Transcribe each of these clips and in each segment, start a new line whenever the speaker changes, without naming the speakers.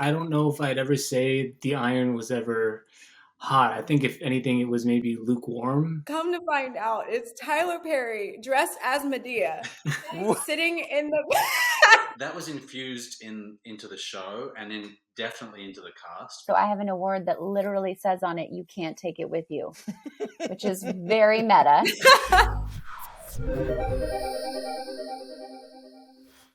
I don't know if I'd ever say the iron was ever hot. I think if anything, it was maybe lukewarm.
Come to find out, it's Tyler Perry dressed as Medea, sitting in the.
That was infused into the show and then definitely into the cast.
So I have an award that literally says on it, "You can't take it with you," which is very meta.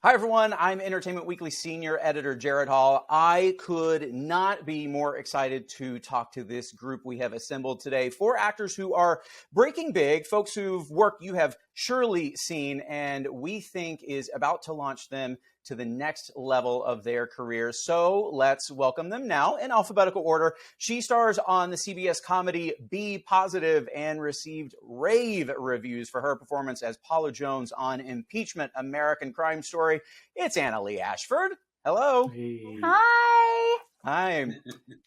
Hi, everyone. I'm Entertainment Weekly Senior Editor Jared Hall. I could not be more excited to talk to this group we have assembled today. 4 actors who are breaking big, folks whose work you have surely seen, and we think is about to launch them to the next level of their careers. So let's welcome them now in alphabetical order. She stars on the CBS comedy Be Positive and received rave reviews for her performance as Paula Jones on Impeachment: American Crime Story. It's Annaleigh Ashford. Hello.
Hey.
Hi.
Hi.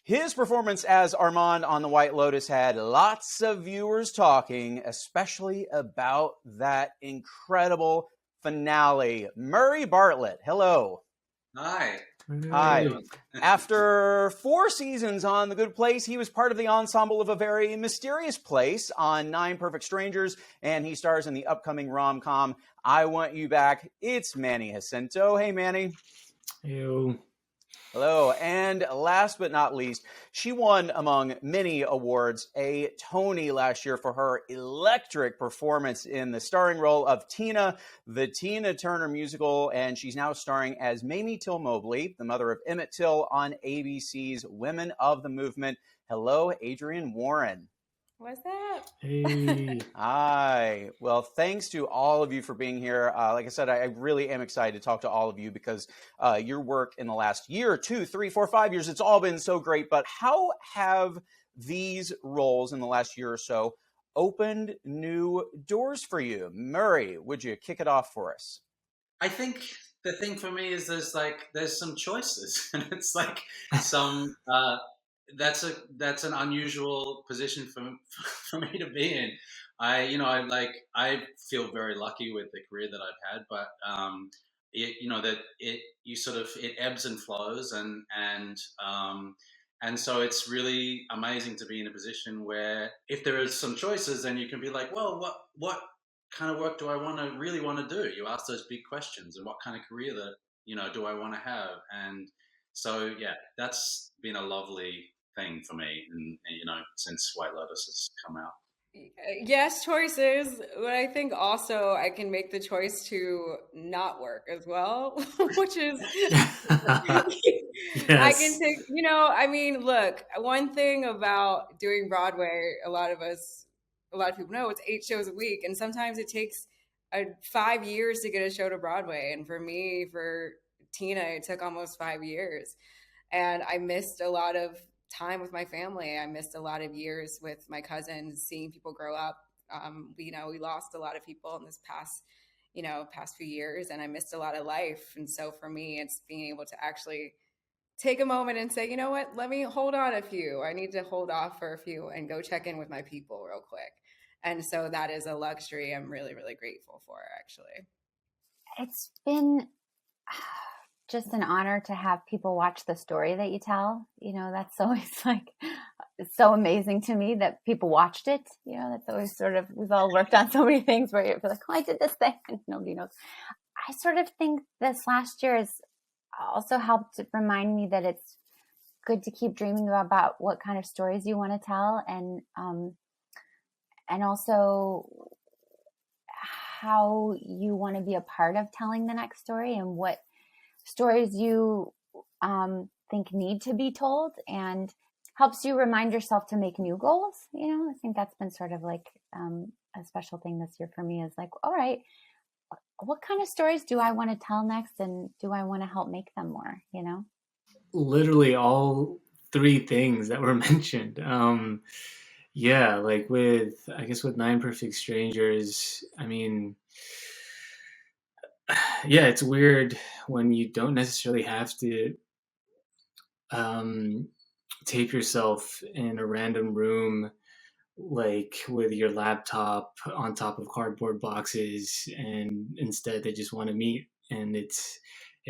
His performance as Armand on The White Lotus had lots of viewers talking, especially about that incredible finale. Murray Bartlett, hello.
Hi.
Hi. After 4 seasons on The Good Place, he was part of the ensemble of A Very Mysterious Place on 9 Perfect Strangers, and he stars in the upcoming rom-com I Want You Back. It's Manny Jacinto. Hey, Manny.
Ew.
Hello. And last but not least, she won, among many awards, a Tony last year for her electric performance in the starring role of Tina, the Tina Turner musical, and she's now starring as Mamie Till Mobley, the mother of Emmett Till, on ABC's Women of the Movement. Hello, Adrienne Warren.
What's that?
Hey.
Hi. Well, thanks to all of you for being here. Like I said, I really am excited to talk to all of you because your work in the last year, 2, 3, 4, 5 years, it's all been so great. But how have these roles in the last year or so opened new doors for you? Murray, would you kick it off for us?
I think the thing for me is there's some choices, and it's like some that's an unusual position for me to be in. I feel very lucky with the career that I've had, but it ebbs and flows, and so it's really amazing to be in a position where if there is some choices, then you can be like, well, what kind of work do I really want to do? You ask those big questions, and what kind of career do I want to have? And so yeah, that's been a lovely thing for me, and since White Lotus has come out.
Yes, choices, but I think also I can make the choice to not work as well, which is I can
Yes.
take, look, one thing about doing Broadway, a lot of people know it's 8 shows a week, and sometimes it takes 5 years to get a show to Broadway. And for me, for Tina, it took almost 5 years. And I missed a lot of time with my family. I missed a lot of years with my cousins, seeing people grow up. We lost a lot of people in this past few years, and I missed a lot of life. And so for me, it's being able to actually take a moment and say, you know what, let me hold on a few. I need to hold off for a few and go check in with my people real quick. And so that is a luxury I'm really, really grateful for, actually.
It's been just an honor to have people watch the story that you tell. That's always it's so amazing to me that people watched it. That's always we've all worked on so many things where you're like, oh, I did this thing and nobody knows. I sort of think this last year has also helped remind me that it's good to keep dreaming about what kind of stories you want to tell, and also how you want to be a part of telling the next story and what stories you think need to be told, and helps you remind yourself to make new goals. I think that's been sort of like a special thing this year for me, is like, all right, what kind of stories do I want to tell next, and do I want to help make them more,
Literally all 3 things that were mentioned. Yeah, like with 9 Perfect Strangers, I mean, yeah, it's weird when you don't necessarily have to tape yourself in a random room, like with your laptop on top of cardboard boxes, and instead they just want to meet, and it's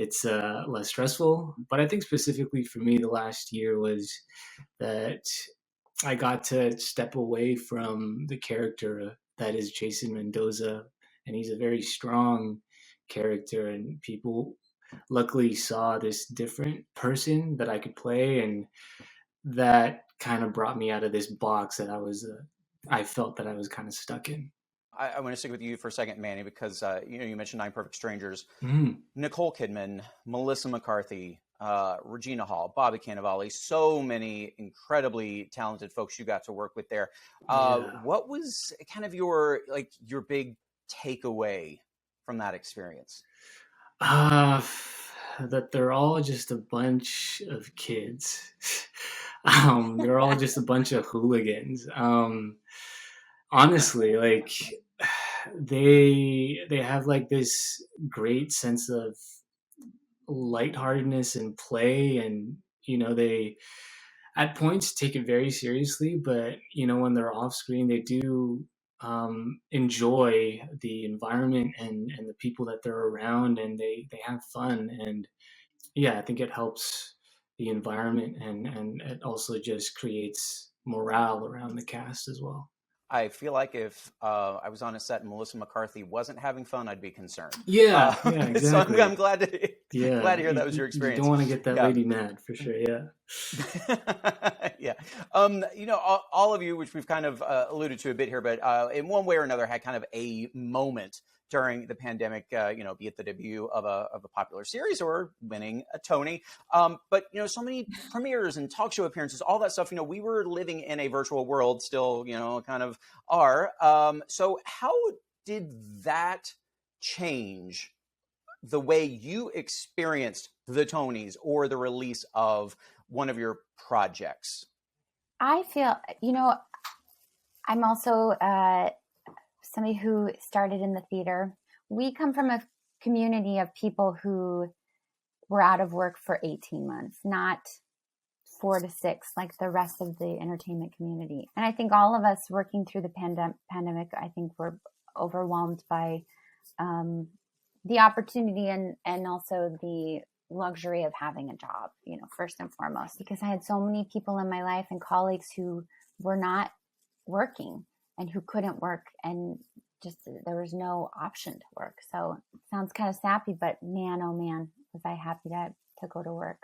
it's less stressful. But I think specifically for me, the last year was that I got to step away from the character that is Jason Mendoza, and he's a very strong character, and people luckily saw this different person that I could play, and that kind of brought me out of this box that I felt that I was kind of stuck in.
I want to stick with you for a second, Manny, because you mentioned Nine Perfect Strangers.
Mm.
Nicole Kidman, Melissa McCarthy, Regina Hall, Bobby Cannavale, so many incredibly talented folks you got to work with there. What was kind of your big takeaway from that experience?
That they're all just a bunch of kids. They're all just a bunch of hooligans. Honestly, like they have like this great sense of lightheartedness and play, and they at points take it very seriously, but when they're off screen they do enjoy the environment and the people that they're around, and they have fun. And yeah, I think it helps the environment, and it also just creates morale around the cast as well.
I feel like if I was on a set and Melissa McCarthy wasn't having fun, I'd be concerned.
Yeah, exactly.
So I'm glad to hear that was your experience.
You don't want to get that lady mad, for sure. Yeah.
Yeah. All of you, which we've kind of alluded to a bit here, but in one way or another had kind of a moment during the pandemic, be it the debut of a popular series or winning a Tony. But so many premieres and talk show appearances, all that stuff, we were living in a virtual world still, kind of are. So how did that change the way you experienced the Tonys or the release of one of your projects?
I feel, I'm also somebody who started in the theater. We come from a community of people who were out of work for 18 months, not 4 to 6, like the rest of the entertainment community. And I think all of us working through the pandemic, I think we're overwhelmed by the opportunity and also the luxury of having a job, first and foremost, because I had so many people in my life and colleagues who were not working and who couldn't work, and just there was no option to work. So it sounds kind of sappy, but man, oh man, was I happy to go to work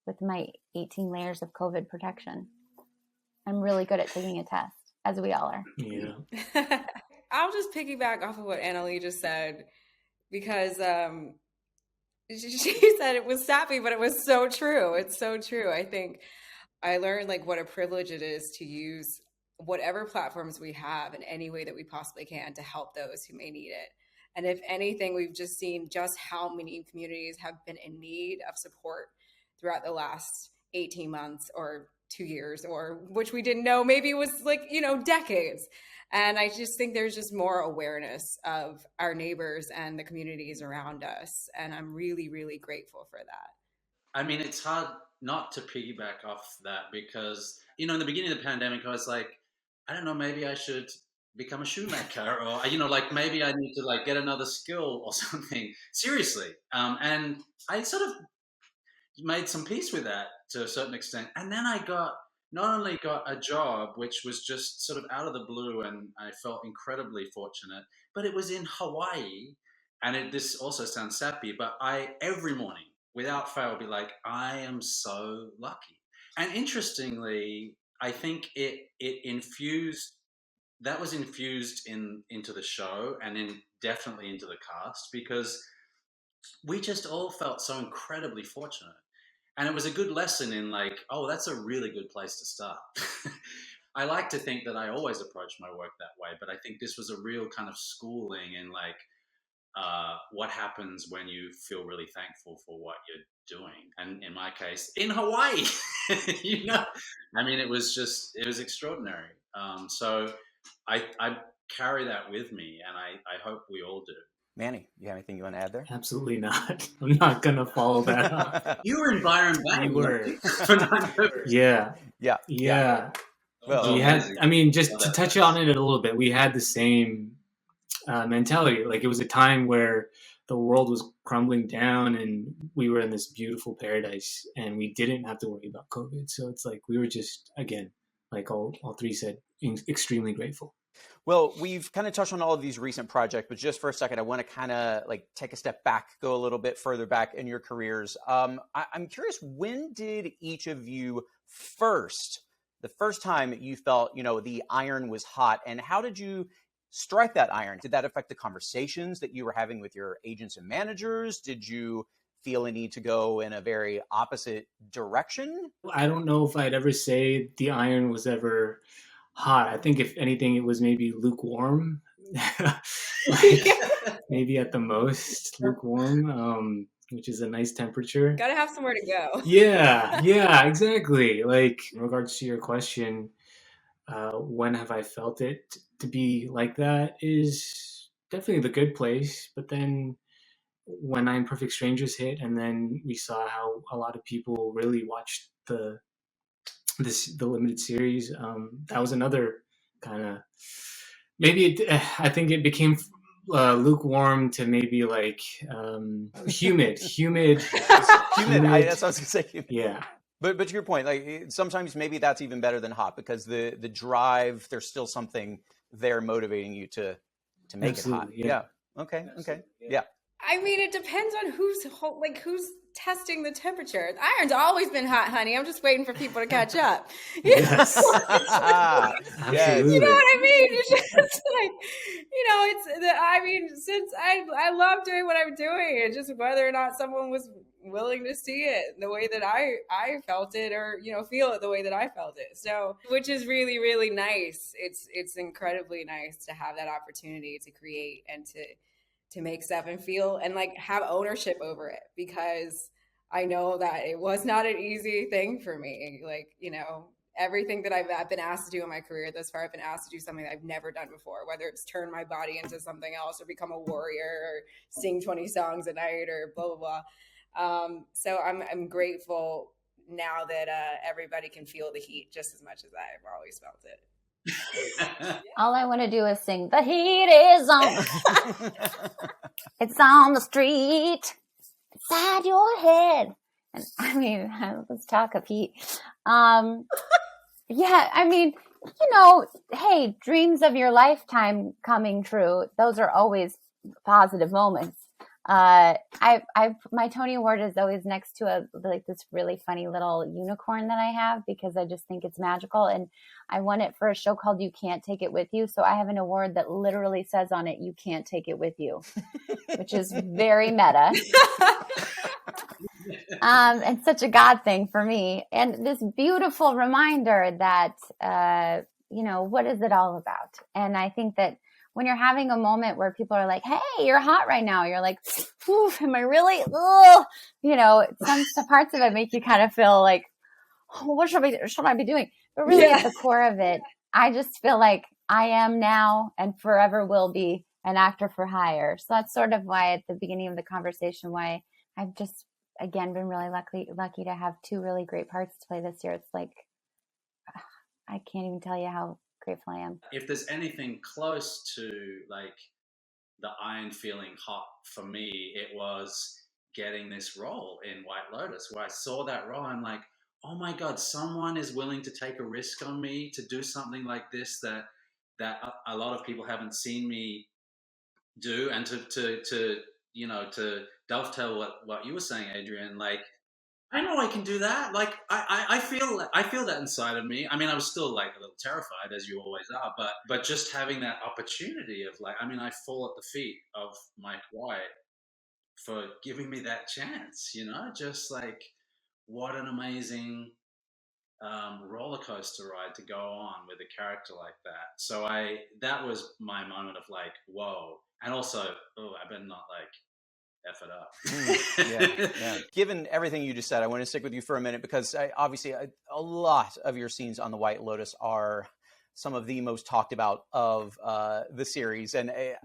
with my 18 layers of COVID protection. I'm really good at taking a test, as we all are.
Yeah.
I'll just piggyback off of what Annaleigh just said, because she said it was sappy, but it was so true. It's so true. I think I learned what a privilege it is to use whatever platforms we have in any way that we possibly can to help those who may need it. And if anything, we've just seen just how many communities have been in need of support throughout the last 18 months or 2 years, or which we didn't know, maybe it was decades. And I just think there's just more awareness of our neighbors and the communities around us. And I'm really, really grateful for that.
I mean, it's hard not to piggyback off that because, in the beginning of the pandemic, I was like, I don't know, maybe I should become a shoemaker, or, maybe I need to get another skill or something. Seriously. And I sort of made some peace with that to a certain extent. And then I not only got a job, which was just sort of out of the blue, and I felt incredibly fortunate, but it was in Hawaii. And this also sounds sappy, but every morning, without fail, be like, I am so lucky. And interestingly, I think it was infused into the show, and definitely into the cast, because we just all felt so incredibly fortunate. And it was a good lesson in that's a really good place to start. I like to think that I always approach my work that way, but I think this was a real kind of schooling in what happens when you feel really thankful for what you're doing. And in my case, in Hawaii, I mean, it was extraordinary. So I carry that with me, and I hope we all do.
Manny, you have anything you want to add there?
Absolutely not. I'm not going to follow that up.
You were in Byron Bay.
You were. Yeah. Well, we had, just to touch on it a little bit, we had the same mentality. It was a time where the world was crumbling down and we were in this beautiful paradise and we didn't have to worry about COVID. So it's like we were just, again, like all three said, extremely grateful.
Well, we've kind of touched on all of these recent projects, but just for a second, I want to kind of like take a step back, go a little bit further back in your careers. I'm curious, when did each of you the first time you felt, the iron was hot, and how did you strike that iron? Did that affect the conversations that you were having with your agents and managers? Did you feel a need to go in a very opposite direction?
I don't know if I'd ever say the iron was ever hot. I think if anything, it was maybe lukewarm, maybe at the most lukewarm, which is a nice temperature.
Gotta have somewhere to go.
Yeah, exactly. Like in regards to your question, when have I felt it to be like that is definitely the good place. But then when Nine Perfect Strangers hit, and then we saw how a lot of people really watched the limited series, that was another kind of I think it became lukewarm to maybe like humid.
Humid. That's what I was gonna say. Humid.
Yeah.
But to your point, like sometimes maybe that's even better than hot because the drive, there's still something there motivating you to make
Absolutely,
it hot. Yeah. Okay. Yeah.
I mean, it depends on who's testing the temperature. The iron's always been hot, honey. I'm just waiting for people to catch up.
Yes.
Yes.
You know what I mean? It's just like, since I love doing what I'm doing, it's just whether or not someone was willing to see it the way that I felt it, or feel it the way that I felt it. So, which is really, really nice. It's incredibly nice to have that opportunity to create and to make stuff and feel and like have ownership over it, because I know that it was not an easy thing for me. Like, everything that I've been asked to do in my career thus far, I've been asked to do something that I've never done before, whether it's turn my body into something else or become a warrior or sing 20 songs a night or blah, blah, blah. So I'm grateful now that everybody can feel the heat just as much as I've always felt it.
All I want to do is sing, the heat is on. It's on the street inside your head. And I mean, let's talk of heat. Yeah, I mean, hey, dreams of your lifetime coming true, those are always positive moments. My Tony Award is always next to this really funny little unicorn that I have, because I just think it's magical. And I won it for a show called You Can't Take It With You. So I have an award that literally says on it, you can't take it with you, which is very meta. And such a God thing for me. And this beautiful reminder that, what is it all about? And I think that when you're having a moment where people are like, hey, you're hot right now, you're like, am I really? Some parts of it make you kind of feel like, oh, what should I be doing? But really at the core of it, I just feel like I am now and forever will be an actor for hire. So that's sort of why at the beginning of the conversation, why I've just, again, been really lucky to have two really great parts to play this year. It's like, I can't even tell you how grateful I am.
If there's anything close to like the iron feeling hot for me, it was getting this role in White Lotus, where I saw that role. I'm like, oh my God, someone is willing to take a risk on me to do something like this that a lot of people haven't seen me do, and to dovetail what you were saying, Adrienne, like, I know I can do that. Like, I feel that inside of me. I mean, I was still like a little terrified, as you always are, but just having that opportunity of like, I mean, I fall at the feet of Mike White for giving me that chance, just like, what an amazing roller coaster ride to go on with a character like that. So that was my moment of like, whoa. And also, I better not like F it up.
Yeah. Given everything you just said, I want to stick with you for a minute, because obviously a lot of your scenes on the White Lotus are some of the most talked about of the series.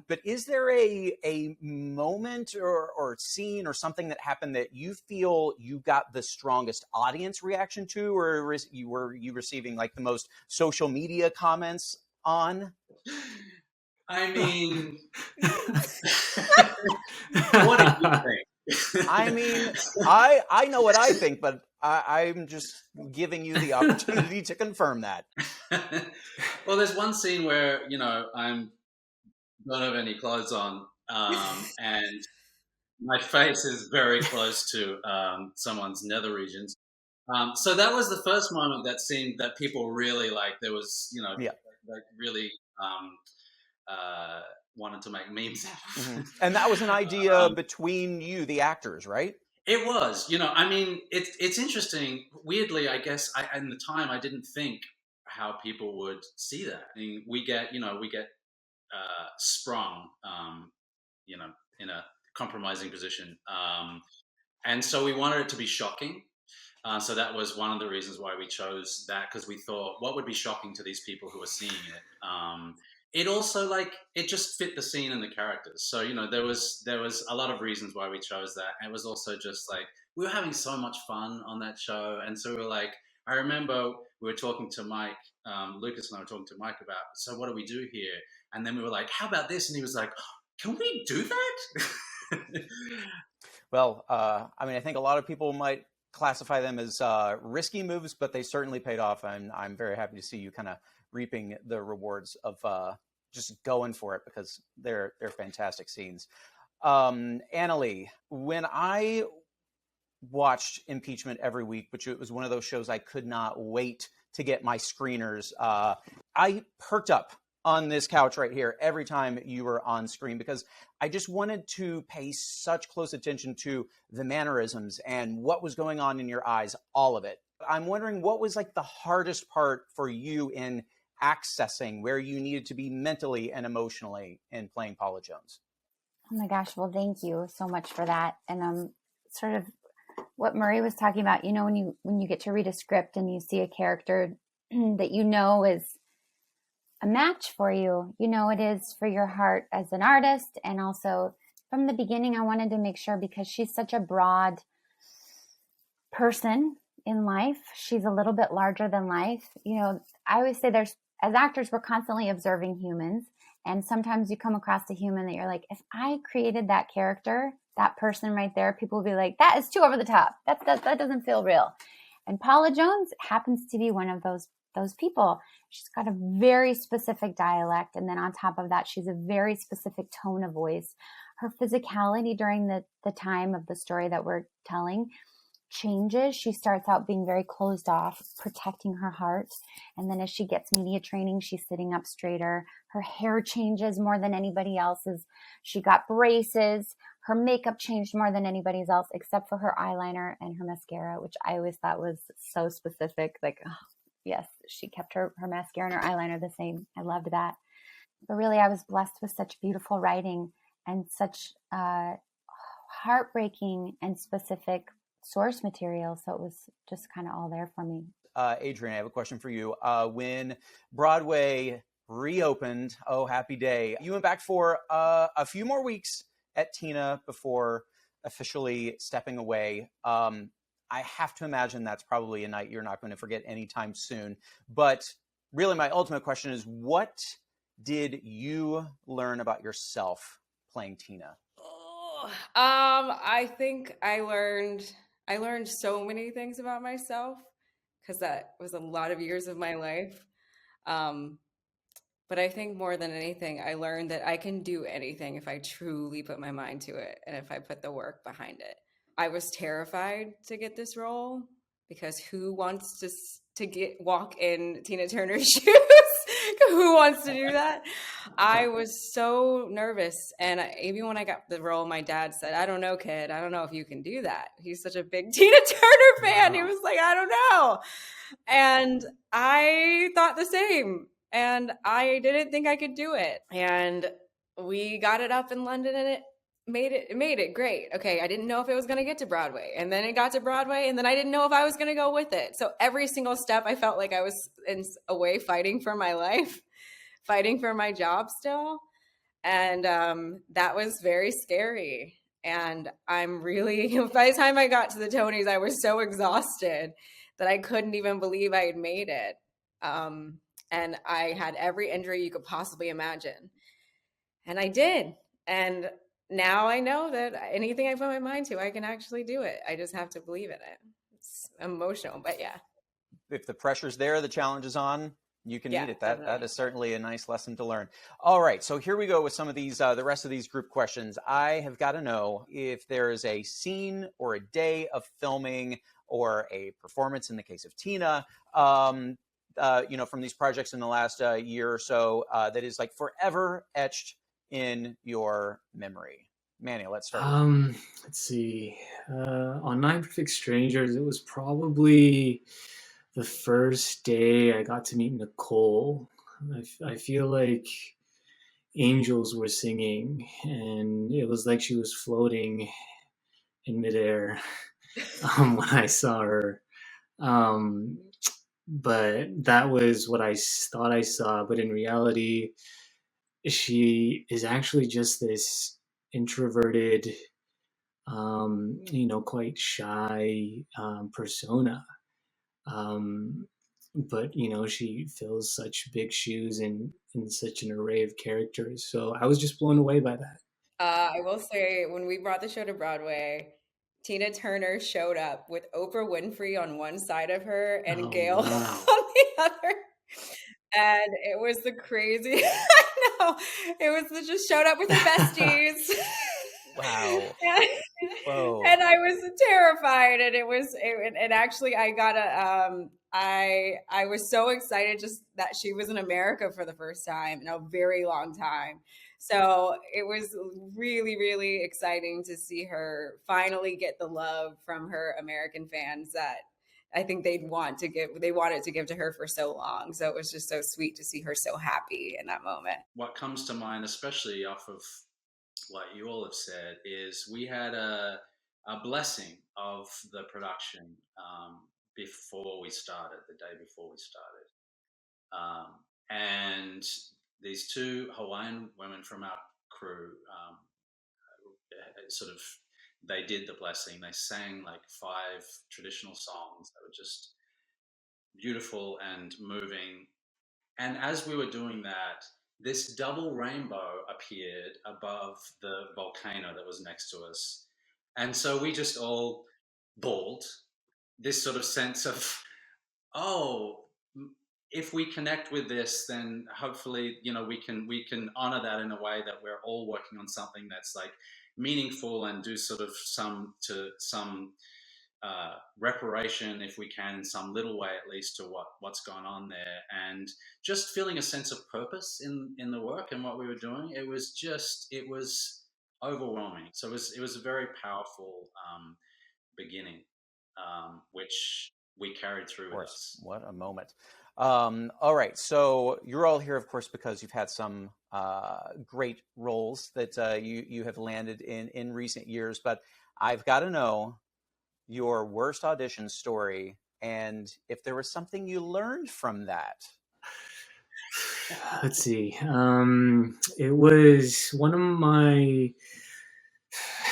But is there a moment or scene or something that happened that you feel you got the strongest audience reaction to, or were you receiving like the most social media comments on?
I mean, what do you think?
I mean, I know what I think, but I'm just giving you the opportunity to confirm that.
Well, there's one scene where I don't have any clothes on, and my face is very close to someone's nether regions. So that was the first moment that seemed that people really like. There was,
Yeah.
like really wanted to make memes out of.
Mm-hmm. And that was an idea between you, the actors, right?
It was, I mean, it's interesting. Weirdly, I guess, in the time, I didn't think how people would see that. I mean, we get sprung, in a compromising position, and so we wanted it to be shocking. So that was one of the reasons why we chose that, because we thought, what would be shocking to these people who are seeing it? It also, like, it just fit the scene and the characters. So there was a lot of reasons why we chose that. And it was also just like we were having so much fun on that show, and so we were like, I remember we were talking to Mike, Lucas and I were talking to Mike about, so what do we do here? And then we were like, how about this? And he was like, can we do that?
Well, I mean, I think a lot of people might classify them as risky moves, but they certainly paid off. And I'm very happy to see you kind of reaping the rewards of just going for it, because they're fantastic scenes. Annaleigh, when I watched Impeachment every week, which it was one of those shows I could not wait to get my screeners, I perked up on this couch right here every time you were on screen, because I just wanted to pay such close attention to the mannerisms and what was going on in your eyes, all of it. I'm wondering, what was like the hardest part for you in accessing where you needed to be mentally and emotionally in playing Paula Jones?
Oh my gosh. Well, thank you so much for that. And sort of what Murray was talking about, when you get to read a script and you see a character that is a match for you, it is for your heart as an artist. And also from the beginning, I wanted to make sure, because she's such a broad person in life, she's a little bit larger than life. I always say as actors, we're constantly observing humans. And sometimes you come across a human that you're like, if I created that character, that person right there, people will be like, that is too over the top. That doesn't feel real. And Paula Jones happens to be one of those people. She's got a very specific dialect. And then on top of that, she's a very specific tone of voice. Her physicality during the time of the story that we're telling changes. She starts out being very closed off, protecting her heart. And then as she gets media training, she's sitting up straighter. Her hair changes more than anybody else's. She got braces. Her makeup changed more than anybody's else, except for her eyeliner and her mascara, which I always thought was so specific. Like, oh, yes, she kept her mascara and her eyeliner the same. I loved that. But really, I was blessed with such beautiful writing and such heartbreaking and specific source material. So it was just kind of all there for me.
Adrienne, I have a question for you. When Broadway reopened, oh, happy day, you went back for a few more weeks at Tina before officially stepping away. I have to imagine that's probably a night you're not going to forget anytime soon. But really, my ultimate question is, what did you learn about yourself playing Tina?
I think I learned so many things about myself, because that was a lot of years of my life. But I think more than anything, I learned that I can do anything if I truly put my mind to it and if I put the work behind it. I was terrified to get this role, because who wants to walk in Tina Turner's shoes? Who wants to do that? I was so nervous. And even when I got the role, my dad said, I don't know, kid. I don't know if you can do that. He's such a big Tina Turner fan. He was like, I don't know. And I thought the same. And I didn't think I could do it. And we got it up in London, and it made it great. Okay, I didn't know if it was going to get to Broadway, and then it got to Broadway, and then I didn't know if I was going to go with it. So every single step, I felt like I was in a way fighting for my life, fighting for my job still. And that was very scary. And I'm really, by the time I got to the Tonys, I was so exhausted that I couldn't even believe I had made it. And I had every injury you could possibly imagine. And I did. And now I know that anything I put my mind to, I can actually do it. I just have to believe in it. It's emotional, but yeah.
If the pressure's there, the challenge is on, you can
Yeah,
meet it. That
definitely.
is certainly a nice lesson to learn. All right, so here we go with some of these, the rest of these group questions. I have got to know if there is a scene or a day of filming or a performance in the case of Tina, from these projects in the last year or so that is like forever etched in your memory. Manny, let's start with you.
Let's see. On Nine Perfect Strangers, it was probably the first day I got to meet Nicole. I feel like angels were singing, and it was like she was floating in midair when I saw her. Um, but that was what I thought I saw. But in reality, she is actually just this introverted, quite shy persona. But she fills such big shoes in such an array of characters. So I was just blown away by that.
I will say, when we brought the show to Broadway, Tina Turner showed up with Oprah Winfrey on one side of her and
Oh
Gail on
wow!
the other. And it was the crazy. I know. It was just showed up with her besties.
Wow.
and,
Whoa.
and I was terrified. And actually, I was so excited just that she was in America for the first time in a very long time. So it was really, really exciting to see her finally get the love from her American fans that I think they wanted to give to her for so long. So it was just so sweet to see her so happy in that moment.
What comes to mind, especially off of what you all have said, is we had a blessing of the production before we started, the day before we started. And these two Hawaiian women from our crew sort of, they did the blessing. They sang like 5 traditional songs that were just beautiful and moving. And as we were doing that, this double rainbow appeared above the volcano that was next to us. And so we just all bawled, this sort of sense of, oh, if we connect with this, then hopefully, we can honor that in a way that we're all working on something that's like meaningful and do sort of some reparation, if we can, in some little way at least, to what's going on there, and just feeling a sense of purpose in the work and what we were doing. It was overwhelming. So it was a very powerful beginning, which we carried through with us.
What a moment. All right, so you're all here, of course, because you've had some great roles that you have landed in recent years. But I've got to know your worst audition story, and if there was something you learned from that.
Let's see. It was one of my.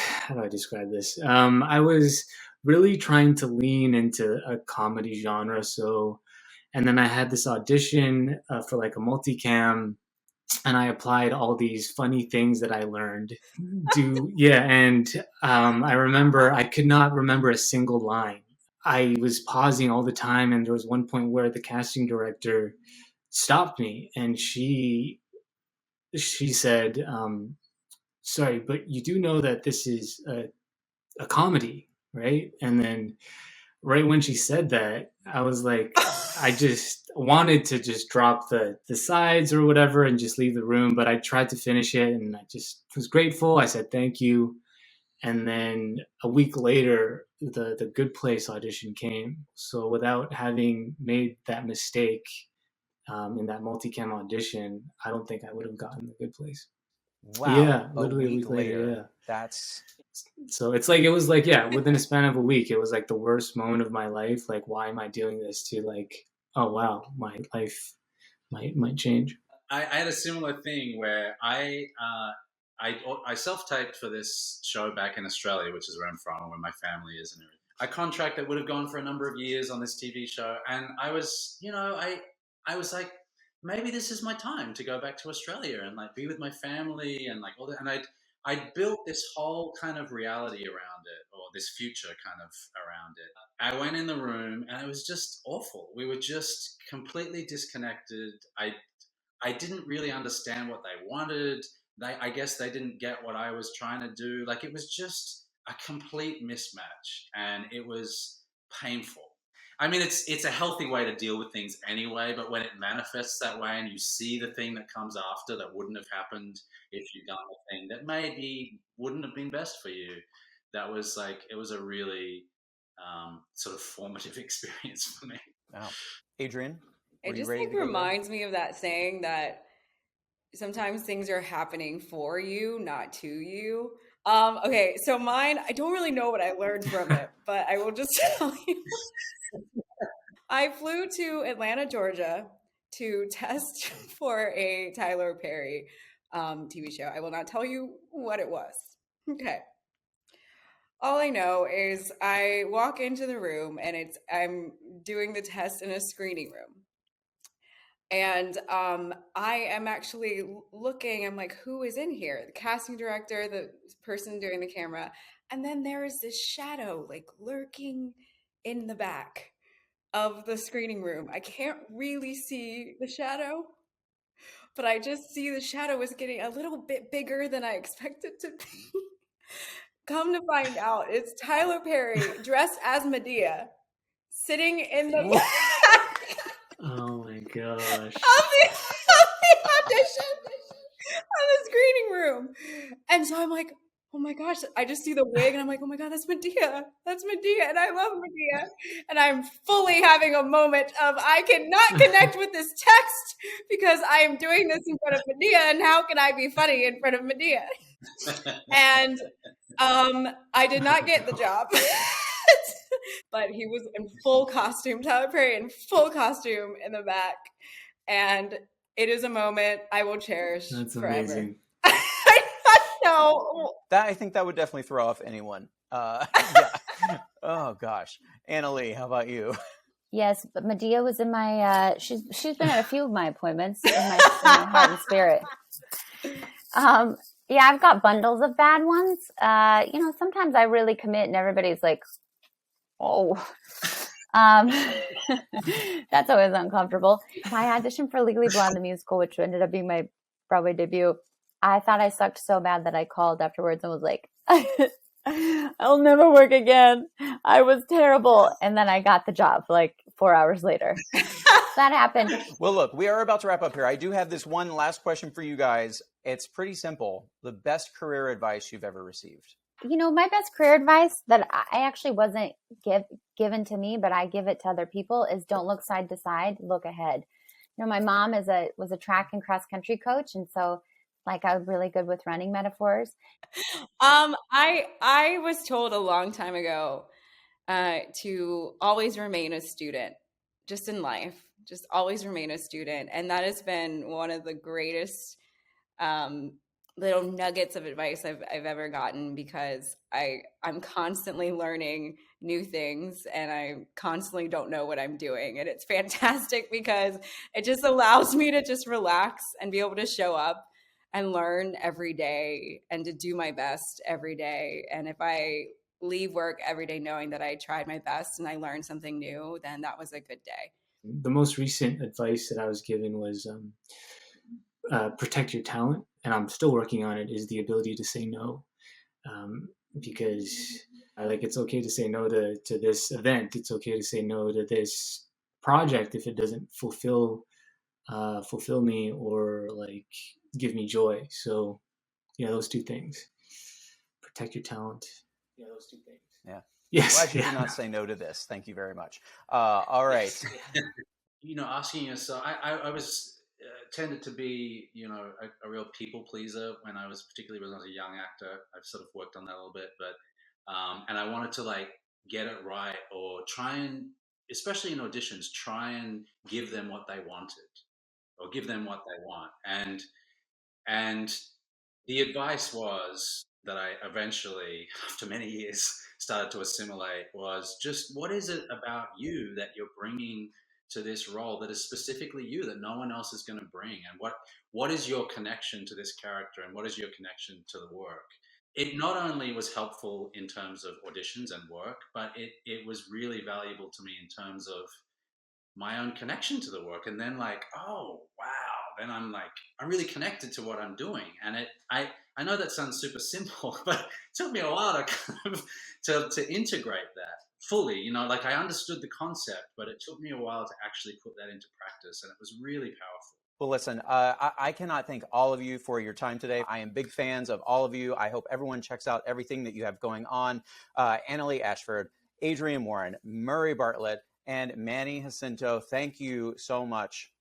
How do I describe this? I was really trying to lean into a comedy genre. So, and then I had this audition for like a multicam, and I applied all these funny things that I learned. And I remember I could not remember a single line. I was pausing all the time, and there was one point where the casting director stopped me, and she said, "Sorry, but you do know that this is a comedy, right?" And then right when she said that, I was like, I just wanted to just drop the sides or whatever and just leave the room, but I tried to finish it, and I just was grateful. I said thank you. And then a week later, the Good Place audition came. So without having made that mistake in that multicam audition, I don't think I would have gotten the Good Place.
Wow,
Yeah,
a
literally a
week
week later.
later.
Yeah.
That's
So it's like, it was like, yeah, within a span of a week, it was like the worst moment of my life. Like, why am I doing this? To like, oh wow, my life might change.
I had a similar thing where I self-taped for this show back in Australia, which is where I'm from, where my family is, and everything. A contract that would have gone for a number of years on this TV show, and I was like, maybe this is my time to go back to Australia and like be with my family and like all that. And I'd built this whole kind of reality around it, or this future kind of around it. I went in the room and it was just awful. We were just completely disconnected. I didn't really understand what they wanted. I guess they didn't get what I was trying to do. Like it was just a complete mismatch, and it was painful. I mean, it's a healthy way to deal with things anyway, but when it manifests that way and you see the thing that comes after that wouldn't have happened if you'd done the thing that maybe wouldn't have been best for you, that was like, it was a really sort of formative experience for me.
Wow. Adrienne,
it just like reminds me of that saying that sometimes things are happening for you, not to you. Okay, so mine, I don't really know what I learned from it, but I will just tell you. I flew to Atlanta, Georgia to test for a Tyler Perry TV show. I will not tell you what it was. Okay. All I know is I walk into the room and I'm doing the test in a screening room. And I am actually looking, I'm like, who is in here? The casting director, the person doing the camera. And then there is this shadow like lurking in the back of the screening room. I can't really see the shadow, but I just see the shadow was getting a little bit bigger than I expected to be. Come to find out, it's Tyler Perry dressed as Medea sitting in the
Oh my gosh.
of the audition of the screening room. And so I'm like, oh my gosh, I just see the wig and I'm like, oh my God, that's Medea. That's Medea. And I love Medea. And I'm fully having a moment of I cannot connect with this text because I am doing this in front of Medea. And how can I be funny in front of Medea? And I did not get the job. But he was in full costume, Tyler Perry in full costume in the back. And it is a moment I will cherish
That's
forever.
amazing.
No.
That, I think that would definitely throw off anyone. Yeah. Oh gosh. Annaleigh, how about you?
Yes, but Medea was in my, she's been at a few of my appointments in my heart and spirit. Yeah, I've got bundles of bad ones. Sometimes I really commit and everybody's like, oh, that's always uncomfortable. My audition for Legally Blonde, the musical, which ended up being my Broadway debut, I thought I sucked so bad that I called afterwards and was like, I'll never work again. I was terrible. And then I got the job like 4 hours later. That happened.
Well, look, we are about to wrap up here. I do have this one last question for you guys. It's pretty simple. The best career advice you've ever received?
My best career advice that I actually wasn't given to me, but I give it to other people is don't look side to side, look ahead. My mom was a track and cross country coach. And so like I was really good with running metaphors.
I was told a long time ago to always remain a student, just in life, just always remain a student. And that has been one of the greatest little nuggets of advice I've ever gotten, because I'm constantly learning new things and I constantly don't know what I'm doing. And it's fantastic because it just allows me to just relax and be able to show up and learn every day and to do my best every day. And if I leave work every day knowing that I tried my best and I learned something new, then that was a good day.
The most recent advice that I was given was protect your talent, and I'm still working on it, is the ability to say no. Because it's okay to say no to this event. It's okay to say no to this project if it doesn't fulfill me or like give me joy. So those two things. Protect your talent. Those two things.
Yeah.
Yes.
Glad you did not say no to this. Thank you very much. All right.
Asking yourself, I was tended to be, a real people pleaser when I was a young actor. I've sort of worked on that a little bit, but and I wanted to like get it right, or try and, especially in auditions, try and give them what they wanted, or give them what they want. And the advice was that I eventually, after many years, started to assimilate was just, what is it about you that you're bringing to this role that is specifically you, that no one else is going to bring? And what is your connection to this character, and what is your connection to the work? It not only was helpful in terms of auditions and work, but it was really valuable to me in terms of my own connection to the work. And then like, oh wow, then I'm really connected to what I'm doing. And I know that sounds super simple, but it took me a while to kind of to integrate that fully. You know, like I understood the concept, but it took me a while to actually put that into practice, and it was really powerful.
Well, listen, I cannot thank all of you for your time today. I am big fans of all of you. I hope everyone checks out everything that you have going on. Annaleigh Ashford, Adrienne Warren, Murray Bartlett, and Manny Jacinto, thank you so much.